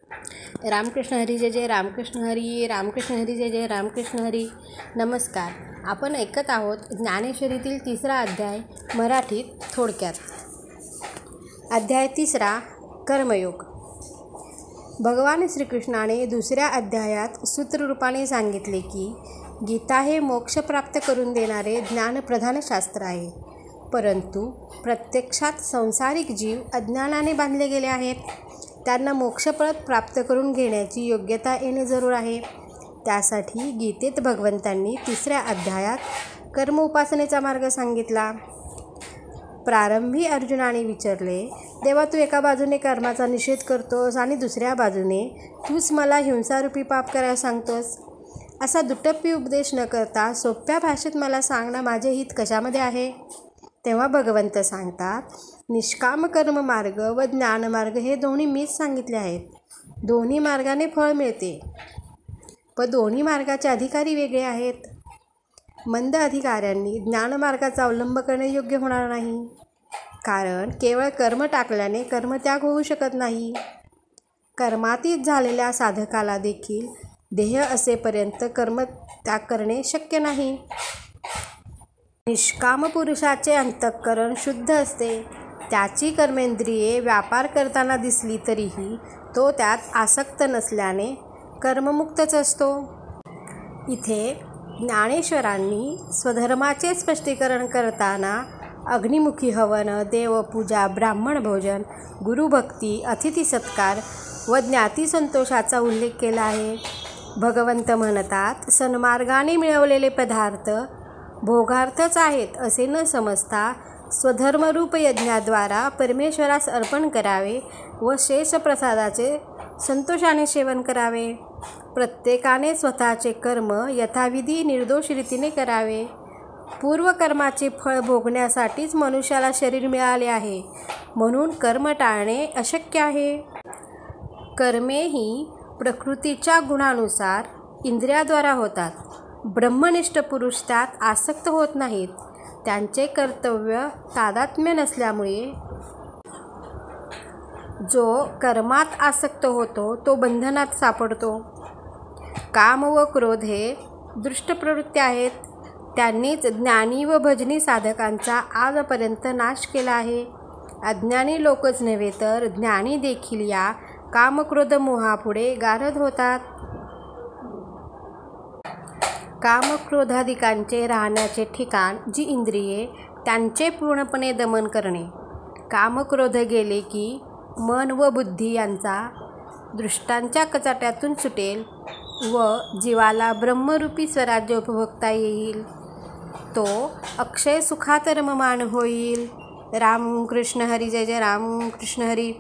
रामकृष्ण हरी जय जय रामकृष्ण हरी, रामकृष्ण हरी जय जय रामकृष्ण हरी. नमस्कार. आपण ऐकत आहोत ज्ञानेश्वरीतील 3रा अध्याय मराठीत थोडक्यात. अध्याय 3 कर्मयोग. भगवान श्रीकृष्णाने 2ऱ्या अध्यायात सूत्ररूपाने सांगितले की गीता हे मोक्ष प्राप्त करून देणारे ज्ञानप्रधान शास्त्र आहे. परंतु प्रत्यक्षात संसारिक जीव अज्ञानाने बांधले गेले आहेत. त्यांना मोक्षपद प्राप्त करून घेण्याची योग्यता येणे जरूर आहे. त्यासाठी गीतेत भगवंतांनी 3ऱ्या अध्यायात कर्म उपासनेचा मार्ग सांगितला. प्रारंभी अर्जुनाने विचारले, देवा तू एका बाजूने कर्माचा निषेध करतोस आणि दुसऱ्या बाजूने तूच मला हिंसारूपी पाप करायला सांगतोस. असा दुटप्पी उपदेश न करता सोप्या भाषेत मला सांगणं माझे हित कशामध्ये आहे. तेव्हा भगवंत सांगतात, निष्काम कर्म मार्ग व ज्ञानमार्ग हे दोन्ही मीच सांगितले आहेत. दोन्ही मार्गाने फळ मिळते, पण दोन्ही मार्गाचे अधिकारी वेगळे आहेत. मंद अधिकाऱ्यांनी ज्ञानमार्गाचा अवलंब करणे योग्य होणार नाही. कारण केवळ कर्म टाकल्याने कर्मत्याग होऊ शकत नाही. कर्मातीत झालेल्या साधकाला देखील देह असेपर्यंत कर्मत्याग करणे शक्य नाही. निष्काम पुरुषाचे अंतःकरण शुद्ध असते. त्याची कर्मेंद्रिये व्यापार करताना दिसली तरीही तो त्यात आसक्त नसल्याने कर्ममुक्तच असतो. इथे ज्ञानेश्वरांनी स्वधर्माचे स्पष्टीकरण करताना अग्निमुखी हवन, देवपूजा, ब्राह्मण भोजन, गुरुभक्ती, अतिथी सत्कार व ज्ञाती संतोषाचा उल्लेख केला आहे. भगवंत म्हणतात, सन्मार्गाने मिळवलेले पदार्थ भोगार्थच आहेत असे न समजता स्वधर्मरूप यज्ञाद्वारा परमेश्वरास अर्पण करावे व शेष प्रसादाचे संतोषाने सेवन करावे. प्रत्येकाने स्वतःचे कर्म यथाविधी निर्दोष रीतीने करावे. पूर्वकर्माचे फळ भोगण्यासाठीच मनुष्याला शरीर मिळाले आहे, म्हणून कर्म टाळणे अशक्य आहे. कर्मे ही प्रकृतीच्या गुणानुसार इंद्रियाद्वारा होतात. ब्रह्मनिष्ठ पुरुष त्यात आसक्त होत नाहीत. त्यांचे कर्तव्य तादात्म्य नसल्यामुळे जो कर्मात आसक्त होतो तो बंधनात सापडतो. काम व क्रोध हे दुष्ट प्रवृत्ती आहेत. त्यांनीच ज्ञानी व भजनी साधकांचा आजपर्यंत नाश केला आहे. अज्ञानी लोकच नव्हे तर ज्ञानी देखील या कामक्रोध मोहापुढे गारद होतात. कामक्रोधादिकांचे राहण्याचे ठिकाण जी इंद्रिये त्यांचे पूर्णपणे दमन करणे. कामक्रोध गेले की मन व बुद्धी यांचा दृष्टांच्या कचाट्यातून सुटेल व जीवाला ब्रह्मरूपी स्वराज्य उपभोगता येईल. तो अक्षय सुखात रममाण होईल. रामकृष्ण हरी जय जय रामकृष्ण हरी.